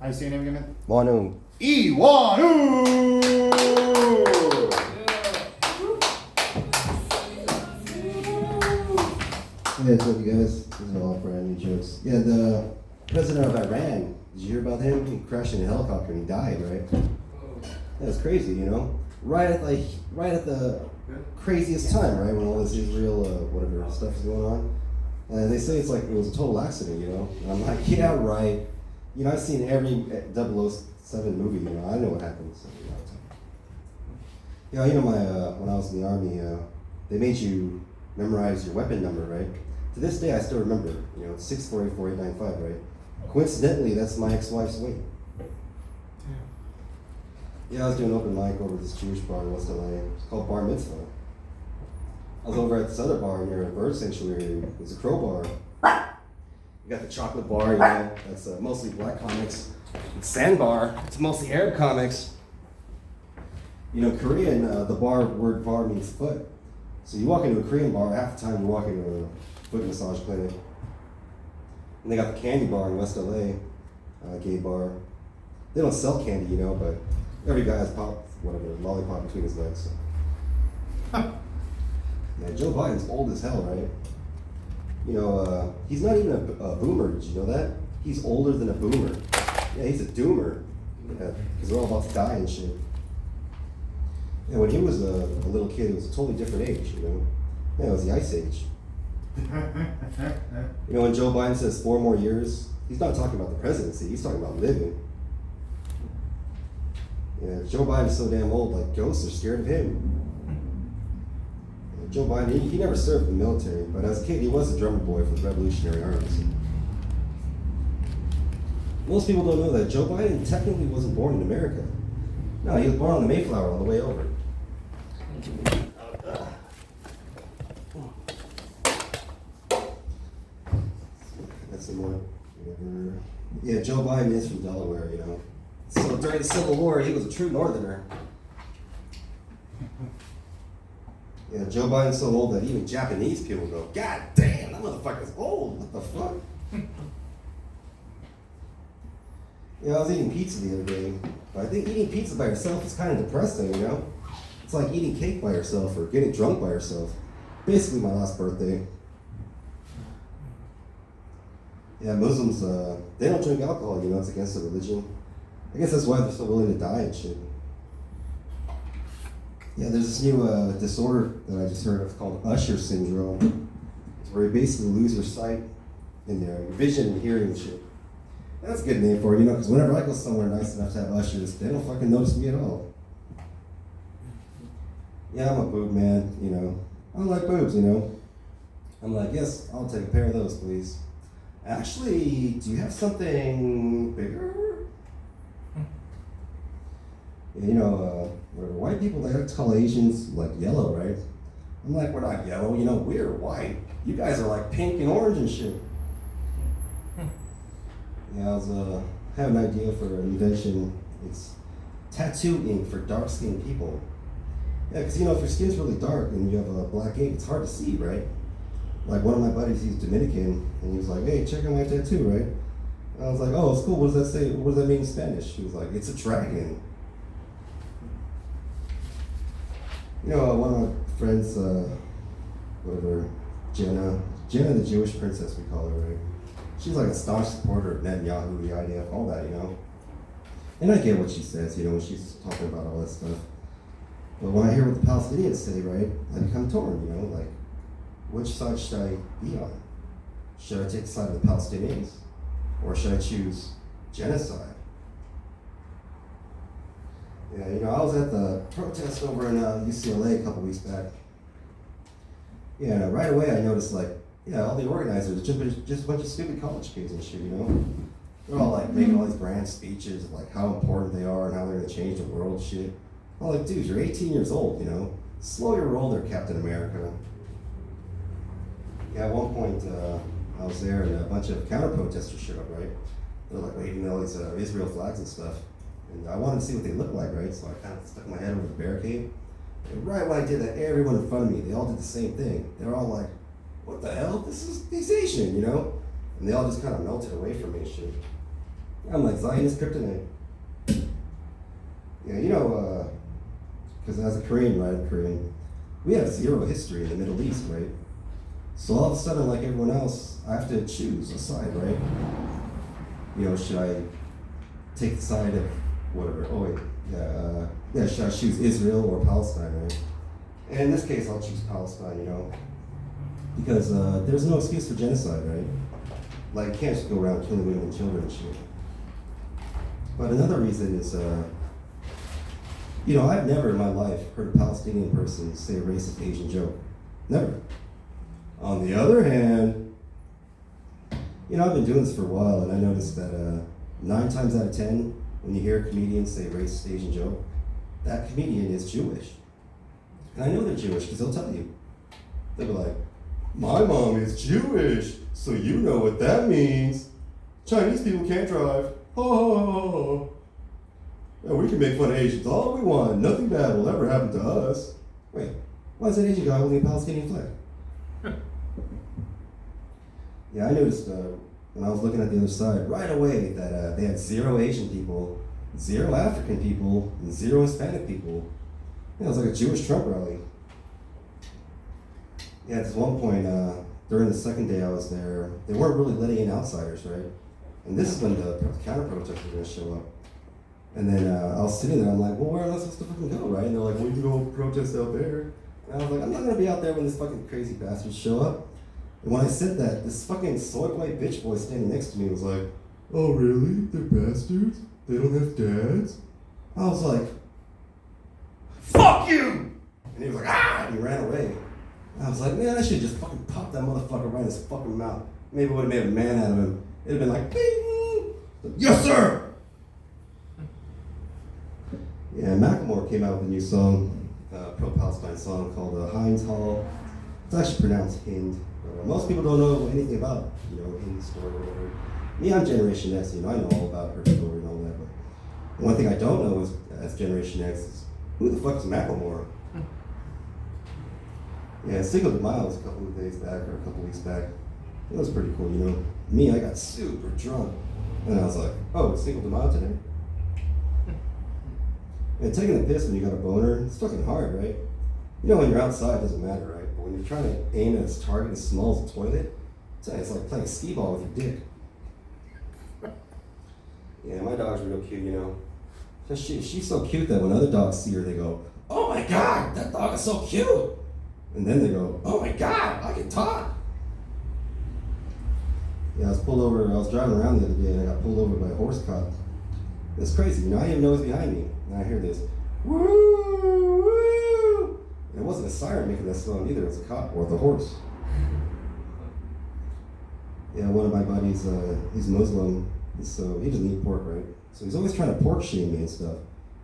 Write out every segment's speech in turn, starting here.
How you say your name again? Wanu. Iwanu! Hey, what's up, you guys? These are all brand new jokes. Yeah, the president of Iran, did you hear about him? He crashed in a helicopter and he died, right? That's crazy, you know? Right at the craziest time, right? When all this Israel, whatever stuff is going on. And they say it's like it was a total accident, you know? And I'm like, yeah, right. You know, I've seen every 007 movie, you know, I know what happens. So, you know, when I was in the army, they made you memorize your weapon number, right? To this day, I still remember, you know, it's 6484895, right? Coincidentally, that's my ex-wife's weight. Yeah, I was doing open mic over this Jewish bar in West LA. It's called Bar Mitzvah. I was over at this other bar near a bird sanctuary. There's a crow bar. You got the chocolate bar, you know, that's mostly black comics. The Sandbar, it's mostly Arab comics. You know, Korean, the word bar means foot. So you walk into a Korean bar, half the time you walk into a foot massage clinic. And they got the candy bar in West LA, gay bar. They don't sell candy, you know, but every guy has lollipop between his legs. So. Yeah, Joe Biden's old as hell, right? You know, he's not even a boomer, did you know that? He's older than a boomer. Yeah, he's a doomer. Yeah, because they're all about to die and shit. Yeah, when he was a little kid, it was a totally different age, you know? Yeah, it was the Ice Age. You know, when Joe Biden says 4 more years, he's not talking about the presidency, he's talking about living. Yeah, Joe Biden's so damn old, like ghosts are scared of him. Joe Biden, he never served in the military, but as a kid, he was a drummer boy for the Revolutionary Armies. Most people don't know that Joe Biden technically wasn't born in America. No, he was born on the Mayflower on the way over. That's some more. Yeah, Joe Biden is from Delaware, you know. So during the Civil War, he was a true Northerner. Yeah, Joe Biden's so old that even Japanese people go, God damn, that motherfucker's old. What the fuck? Yeah, I was eating pizza the other day, but I think eating pizza by yourself is kind of depressing, you know? It's like eating cake by yourself or getting drunk by yourself. Basically my last birthday. Yeah, Muslims, they don't drink alcohol, you know, it's against their religion. I guess that's why they're so willing to die and shit. Yeah, there's this new disorder that I just heard of called Usher syndrome. It's where you basically lose your sight and your vision and hearing and shit. That's a good name for it, you know, because whenever I go somewhere nice enough to have ushers, they don't fucking notice me at all. Yeah, I'm a boob man, you know. I don't like boobs, you know. I'm like, yes, I'll take a pair of those, please. Actually, do you have something bigger? Yeah, you know, white people, they like to call Asians like yellow, right? I'm like, we're not yellow, you know, we're white. You guys are like pink and orange and shit. Yeah, I was have an idea for an invention. It's tattoo ink for dark-skinned people. Yeah, because, you know, if your skin's really dark and you have a black ink, it's hard to see, right? Like one of my buddies, he's Dominican, and he was like, hey, check out my tattoo, right? And I was like, oh, it's cool, what does that say? What does that mean in Spanish? He was like, it's a dragon. You know, one of my friends, Jenna the Jewish princess, we call her, right? She's like a staunch supporter of Netanyahu, the IDF, all that, you know? And I get what she says, you know, when she's talking about all that stuff. But when I hear what the Palestinians say, right, I become torn, you know, like, which side should I be on? Should I take the side of the Palestinians? Or should I choose genocide? Yeah, you know, I was at the protest over in UCLA a couple weeks back. Yeah, and right away I noticed, like, yeah, all the organizers, just a bunch of stupid college kids and shit, you know? They're all, like, making all these grand speeches of, like, how important they are and how they're gonna change the world shit. I'm like, dude, you're 18 years old, you know? Slow your roll there, Captain America. Yeah, at one point, I was there and a bunch of counter-protesters showed up, right? They're, like, waving all these Israel flags and stuff. And I wanted to see what they looked like, right? So I kind of stuck my head over the barricade. And right when I did that, everyone in front of me, they all did the same thing. They were all like, what the hell? He's Asian, you know? And they all just kind of melted away from me and shit. I'm like, Zionist kryptonite. Yeah, you know, because as a Korean, right, I'm Korean, we have zero history in the Middle East, right? So all of a sudden, like everyone else, I have to choose a side, right? You know, should I take the side of whatever? Oh wait, yeah, should I choose Israel or Palestine, right? And in this case, I'll choose Palestine, you know, because there's no excuse for genocide, right? Like, you can't just go around killing women and children and shit. But another reason is, you know, I've never in my life heard a Palestinian person say a racist Asian joke. Never. On the other hand, you know, I've been doing this for a while, and I noticed that 9 times out of 10, when you hear a comedian say a racist Asian joke, that comedian is Jewish. And I know they're Jewish because they'll tell you. They'll be like, my mom is Jewish, so you know what that means. Chinese people can't drive. Ha ha ha ha. Yeah, we can make fun of Asians all we want. Nothing bad will ever happen to us. Wait, why is that Asian guy holding a Palestinian flag? Yeah, I noticed when I was looking at the other side right away that they had 0 Asian people, 0 African people, and 0 Hispanic people. Yeah, it was like a Jewish Trump rally. Yeah, at one point, during the second day I was there, they weren't really letting in outsiders, right? And this is when the counter-protesters were going to show up. And then I was sitting there, I'm like, well, where am I supposed to fucking go, right? And they're like, well, you can go protest out there. And I was like, I'm not going to be out there when this fucking crazy bastards show up. And when I said that, this fucking soy white bitch boy standing next to me was like, oh, really? They're bastards? They don't have dads? I was like, fuck you! And he was like, ah! And he ran away. And I was like, man, I should just fucking pop that motherfucker right in his fucking mouth. Maybe it would have made a man out of him. It'd have been like, bing! Yes, sir! Yeah, Macklemore came out with a new song, pro-Palestine song called Heinz Hall. It's actually pronounced Hind. Most people don't know anything about, you know, Hind's story or whatever. Me, I'm Generation X, you know, I know all about her story and all that, but one thing I don't know is, as Generation X, is who the fuck is Macklemore? Yeah, Cinco de Mayo was a couple of days back, or a couple of weeks back. It was pretty cool, you know. Me, I got super drunk, and I was like, oh, it's Cinco de Mayo today? And taking a piss when you got a boner, it's fucking hard, right? You know, when you're outside, it doesn't matter, right? But when you're trying to aim at its target as small as a toilet, it's like playing skee-ball with your dick. Yeah, my dog's real cute, you know. She's so cute that when other dogs see her, they go, oh my god, that dog is so cute! And then they go, oh my god, I can talk! Yeah, I was driving around the other day and I got pulled over by a horse cop. It's crazy, you know, I didn't even know it was behind me. And I hear this, woo, woo! And it wasn't a siren making that sound either, it was a cop or the horse. Yeah, one of my buddies, he's Muslim, so he doesn't eat pork, right? So he's always trying to pork shame me and stuff.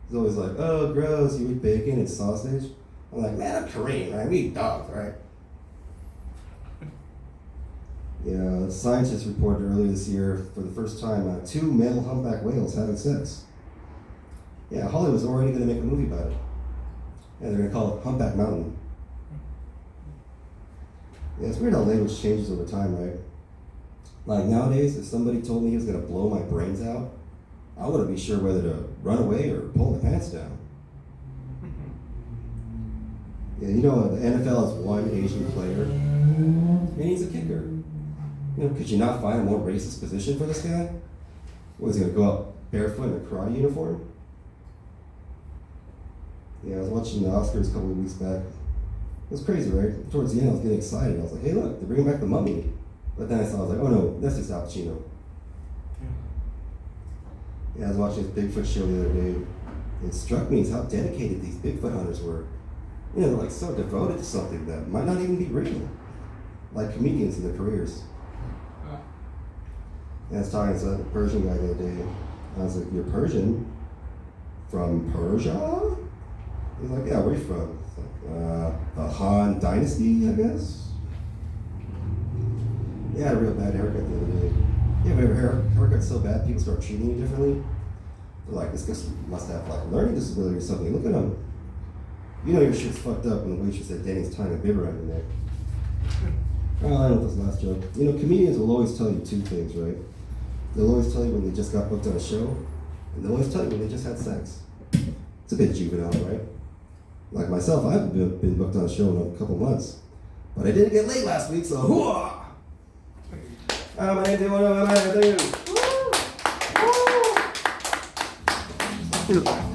He's always like, oh, gross, you eat bacon and sausage? I'm like, man, I'm Korean, right? We eat dogs, right? Yeah, scientists reported earlier this year, for the first time, 2 male humpback whales having sex. Yeah, Hollywood's already going to make a movie about it. Yeah, they're going to call it Humpback Mountain. Yeah, it's weird how language changes over time, right? Like nowadays, if somebody told me he was going to blow my brains out, I wouldn't be sure whether to run away or pull my pants down. Yeah, you know, the NFL has 1 Asian player, and he's a kicker. You know, could you not find a more racist position for this guy? What, is he going to go out barefoot in a karate uniform? Yeah, I was watching the Oscars a couple of weeks back. It was crazy, right? Towards the end, I was getting excited. I was like, hey, look, they're bringing back the Mummy. But then I was like, oh no, that's just Al Pacino. Yeah, I was watching this Bigfoot show the other day. It struck me as how dedicated these Bigfoot hunters were. You know, they're like so devoted to something that might not even be real. Like comedians in their careers. Yeah, I was talking to a Persian guy the other day. I was like, you're Persian? From Persia? He's like, yeah, where are you from? It's like, the Han Dynasty, I guess? Yeah, I had a real bad haircut the other day. Yeah, but your haircut's so bad, people start treating you differently. They're like, this guy must have like learning disability or something. Look at him. You know your shit's fucked up when the waitress at Denny's tying a bib around your neck. Oh, I don't know if that's the last joke. You know, comedians will always tell you 2 things, right? They'll always tell you when they just got booked on a show, and they'll always tell you when they just had sex. It's a bit juvenile, right? Like myself, I haven't been booked on a show in a couple months. But I didn't get laid last week, so hooah! My name's Woo!